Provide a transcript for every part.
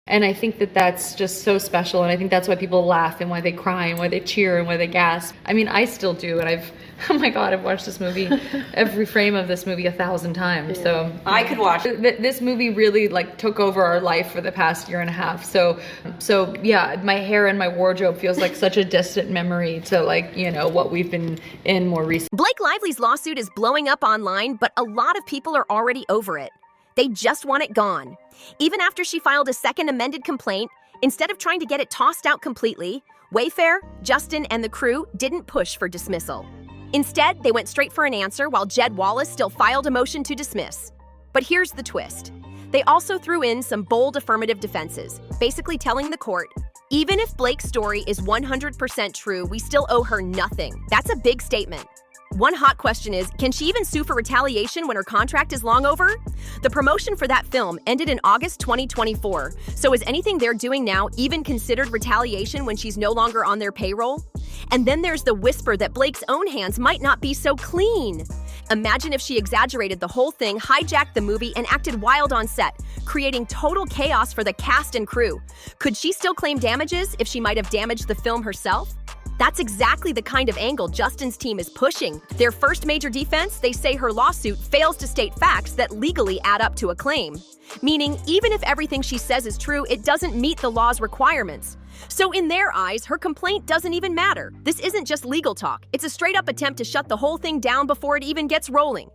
And I think that that's just so special, and I think that's why people laugh and why they cry and why they cheer and why they gasp. I mean, I still do, and oh my God, I've watched this movie, every frame of this movie 1,000 times. Yeah. So I could watch it. This movie really took over our life for the past year and a half. So yeah, my hair and my wardrobe feels like such a distant memory to what we've been in more recently. Blake Lively's lawsuit is blowing up online, but a lot of people are already over it. They just want it gone. Even after she filed a second amended complaint, instead of trying to get it tossed out completely, Wayfair, Justin, and the crew didn't push for dismissal. Instead, they went straight for an answer while Jed Wallace still filed a motion to dismiss. But here's the twist. They also threw in some bold affirmative defenses, basically telling the court, even if Blake's story is 100% true, we still owe her nothing. That's a big statement. One hot question is, can she even sue for retaliation when her contract is long over? The promotion for that film ended in August 2024, so is anything they're doing now even considered retaliation when she's no longer on their payroll? And then there's the whisper that Blake's own hands might not be so clean. Imagine if she exaggerated the whole thing, hijacked the movie, and acted wild on set, creating total chaos for the cast and crew. Could she still claim damages if she might have damaged the film herself? That's exactly the kind of angle Justin's team is pushing. Their first major defense, they say her lawsuit fails to state facts that legally add up to a claim. Meaning, even if everything she says is true, it doesn't meet the law's requirements. So in their eyes, her complaint doesn't even matter. This isn't just legal talk. It's a straight-up attempt to shut the whole thing down before it even gets rolling.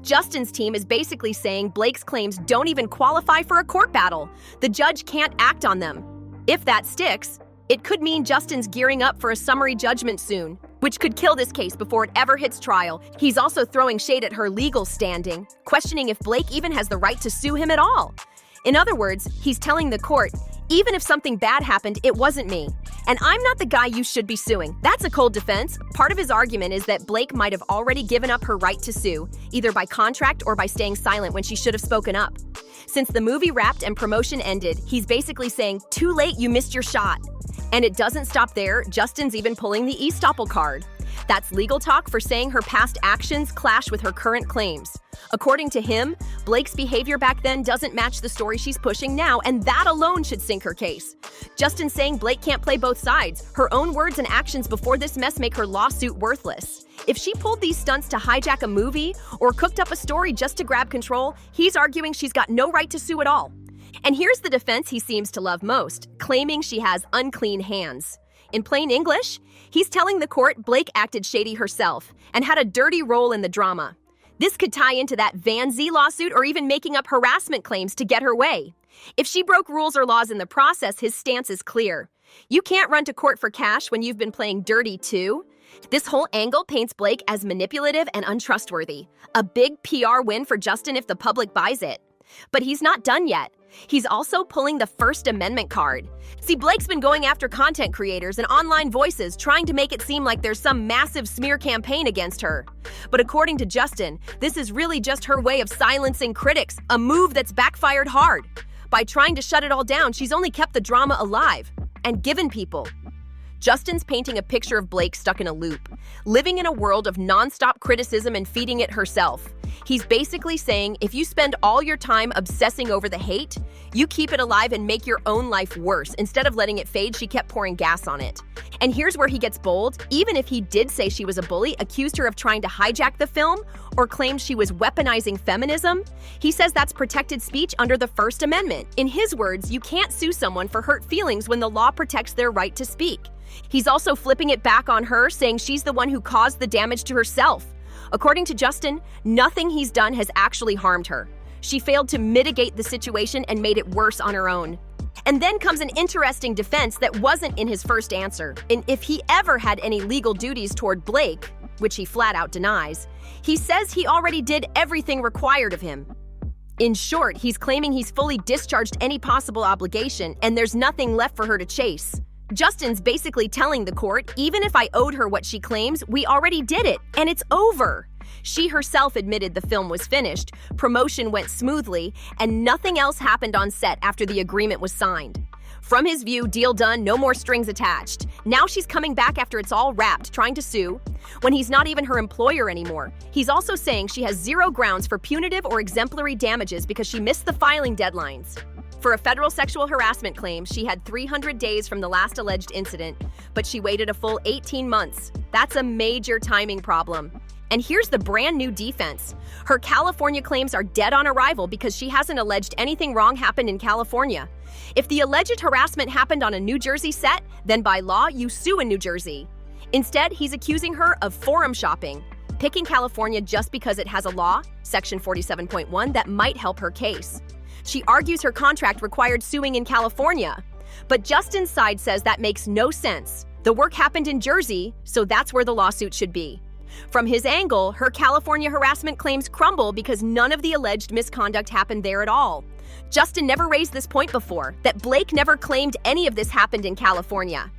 Justin's team is basically saying Blake's claims don't even qualify for a court battle. The judge can't act on them. If that sticks, it could mean Justin's gearing up for a summary judgment soon, which could kill this case before it ever hits trial. He's also throwing shade at her legal standing, questioning if Blake even has the right to sue him at all. In other words, he's telling the court, even if something bad happened, it wasn't me. And I'm not the guy you should be suing. That's a cold defense. Part of his argument is that Blake might have already given up her right to sue, either by contract or by staying silent when she should have spoken up. Since the movie wrapped and promotion ended, he's basically saying, too late, you missed your shot. And it doesn't stop there. Justin's even pulling the estoppel card. That's legal talk for saying her past actions clash with her current claims. According to him, Blake's behavior back then doesn't match the story she's pushing now, and that alone should sink her case. Justin's saying Blake can't play both sides. Her own words and actions before this mess make her lawsuit worthless. If she pulled these stunts to hijack a movie or cooked up a story just to grab control, he's arguing she's got no right to sue at all. And here's the defense he seems to love most, claiming she has unclean hands. In plain English, he's telling the court Blake acted shady herself and had a dirty role in the drama. This could tie into that Van Z lawsuit or even making up harassment claims to get her way. If she broke rules or laws in the process, his stance is clear. You can't run to court for cash when you've been playing dirty too. This whole angle paints Blake as manipulative and untrustworthy. A big PR win for Justin if the public buys it. But he's not done yet. He's also pulling the First Amendment card. See, Blake's been going after content creators and online voices, trying to make it seem like there's some massive smear campaign against her. But according to Justin, this is really just her way of silencing critics, a move that's backfired hard. By trying to shut it all down, she's only kept the drama alive and given people. Justin's painting a picture of Blake stuck in a loop, living in a world of nonstop criticism and feeding it herself. He's basically saying if you spend all your time obsessing over the hate, you keep it alive and make your own life worse. Instead of letting it fade, she kept pouring gas on it. And here's where he gets bold. Even if he did say she was a bully, accused her of trying to hijack the film, or claimed she was weaponizing feminism, he says that's protected speech under the First Amendment. In his words, you can't sue someone for hurt feelings when the law protects their right to speak. He's also flipping it back on her, saying she's the one who caused the damage to herself. According to Justin, nothing he's done has actually harmed her. She failed to mitigate the situation and made it worse on her own. And then comes an interesting defense that wasn't in his first answer. And if he ever had any legal duties toward Blake, which he flat out denies, he says he already did everything required of him. In short, he's claiming he's fully discharged any possible obligation and there's nothing left for her to chase. Justin's basically telling the court, even if I owed her what she claims, we already did it, and it's over. She herself admitted the film was finished, promotion went smoothly, and nothing else happened on set after the agreement was signed. From his view, deal done, no more strings attached. Now she's coming back after it's all wrapped, trying to sue, when he's not even her employer anymore. He's also saying she has zero grounds for punitive or exemplary damages because she missed the filing deadlines. For a federal sexual harassment claim, she had 300 days from the last alleged incident, but she waited a full 18 months. That's a major timing problem. And here's the brand new defense. Her California claims are dead on arrival because she hasn't alleged anything wrong happened in California. If the alleged harassment happened on a New Jersey set, then by law, you sue in New Jersey. Instead, he's accusing her of forum shopping, picking California just because it has a law, Section 47.1, that might help her case. She argues her contract required suing in California. But Justin's side says that makes no sense. The work happened in Jersey, so that's where the lawsuit should be. From his angle, her California harassment claims crumble because none of the alleged misconduct happened there at all. Justin never raised this point before, that Blake never claimed any of this happened in California.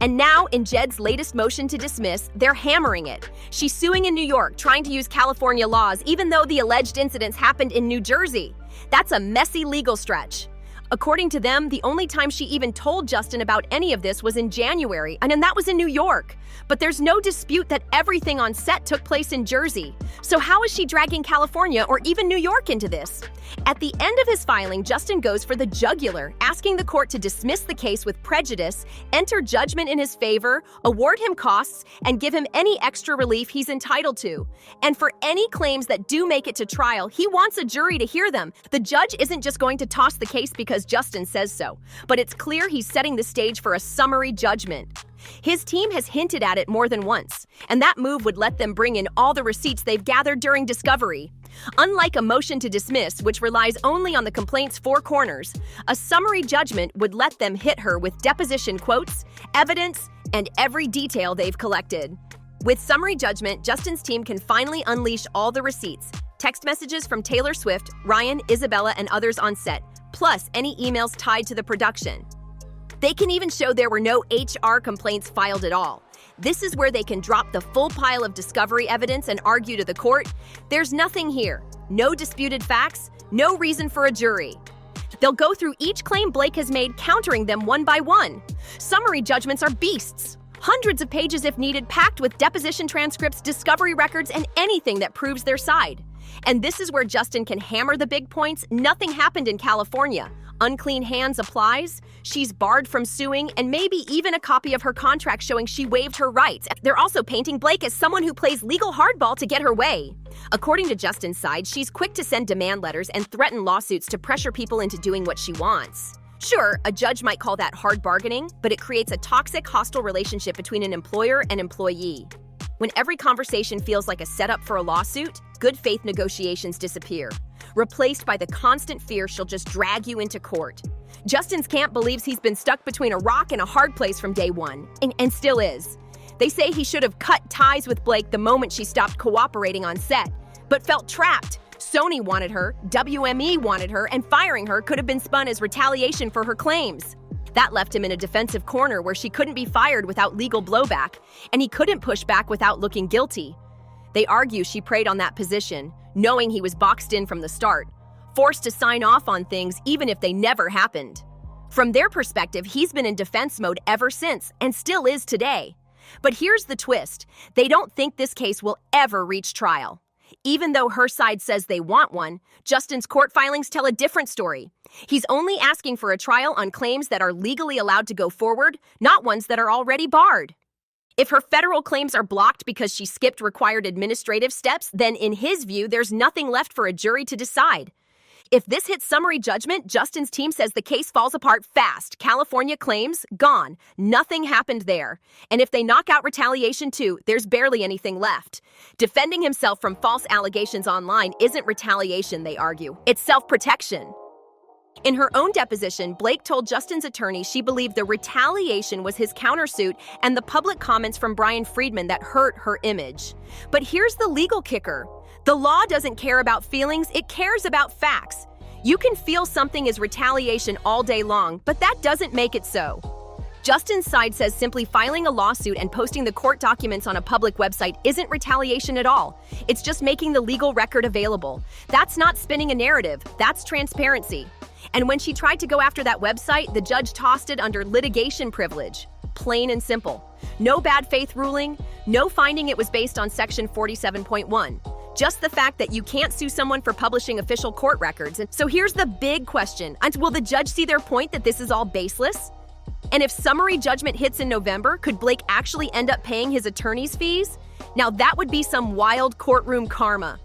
And now, in Jed's latest motion to dismiss, they're hammering it. She's suing in New York, trying to use California laws, even though the alleged incidents happened in New Jersey. That's a messy legal stretch. According to them, the only time she even told Justin about any of this was in January, and that was in New York. But there's no dispute that everything on set took place in Jersey. So how is she dragging California or even New York into this? At the end of his filing, Justin goes for the jugular, asking the court to dismiss the case with prejudice, enter judgment in his favor, award him costs, and give him any extra relief he's entitled to. And for any claims that do make it to trial, he wants a jury to hear them. The judge isn't just going to toss the case because Justin says so, but it's clear he's setting the stage for a summary judgment. His team has hinted at it more than once, and that move would let them bring in all the receipts they've gathered during discovery. Unlike a motion to dismiss, which relies only on the complaint's four corners, a summary judgment would let them hit her with deposition quotes, evidence, and every detail they've collected. With summary judgment, Justin's team can finally unleash all the receipts, text messages from Taylor Swift, Ryan, Isabella, and others on set, plus any emails tied to the production. They can even show there were no HR complaints filed at all. This is where they can drop the full pile of discovery evidence and argue to the court, there's nothing here, no disputed facts, no reason for a jury. They'll go through each claim Blake has made, countering them one by one. Summary judgments are beasts. Hundreds of pages if needed, packed with deposition transcripts, discovery records, and anything that proves their side. And this is where Justin can hammer the big points. Nothing happened in California. Unclean hands applies, she's barred from suing, and maybe even a copy of her contract showing she waived her rights. They're also painting Blake as someone who plays legal hardball to get her way. According to Justin's side, she's quick to send demand letters and threaten lawsuits to pressure people into doing what she wants. Sure, a judge might call that hard bargaining, but it creates a toxic, hostile relationship between an employer and employee. When every conversation feels like a setup for a lawsuit, good faith negotiations disappear, replaced by the constant fear she'll just drag you into court. Justin's camp believes he's been stuck between a rock and a hard place from day one, and still is. They say he should have cut ties with Blake the moment she stopped cooperating on set, but felt trapped. Sony wanted her, WME wanted her, and firing her could have been spun as retaliation for her claims. That left him in a defensive corner where she couldn't be fired without legal blowback, and he couldn't push back without looking guilty. They argue she preyed on that position, knowing he was boxed in from the start, forced to sign off on things even if they never happened. From their perspective, he's been in defense mode ever since, and still is today. But here's the twist. They don't think this case will ever reach trial. Even though her side says they want one, Justin's court filings tell a different story. He's only asking for a trial on claims that are legally allowed to go forward, not ones that are already barred. If her federal claims are blocked because she skipped required administrative steps, then in his view, there's nothing left for a jury to decide. If this hits summary judgment, Justin's team says the case falls apart fast. California claims, gone. Nothing happened there. And if they knock out retaliation too, there's barely anything left. Defending himself from false allegations online isn't retaliation, they argue. It's self-protection. In her own deposition, Blake told Justin's attorney she believed the retaliation was his countersuit and the public comments from Brian Friedman that hurt her image. But here's the legal kicker. The law doesn't care about feelings, it cares about facts. You can feel something is retaliation all day long, but that doesn't make it so. Justin's side says simply filing a lawsuit and posting the court documents on a public website isn't retaliation at all. It's just making the legal record available. That's not spinning a narrative, that's transparency. And when she tried to go after that website, the judge tossed it under litigation privilege. Plain and simple. No bad faith ruling, no finding it was based on Section 47.1. just the fact that you can't sue someone for publishing official court records. And so here's the big question. And will the judge see their point that this is all baseless? And if summary judgment hits in November, could Blake actually end up paying his attorney's fees? Now that would be some wild courtroom karma.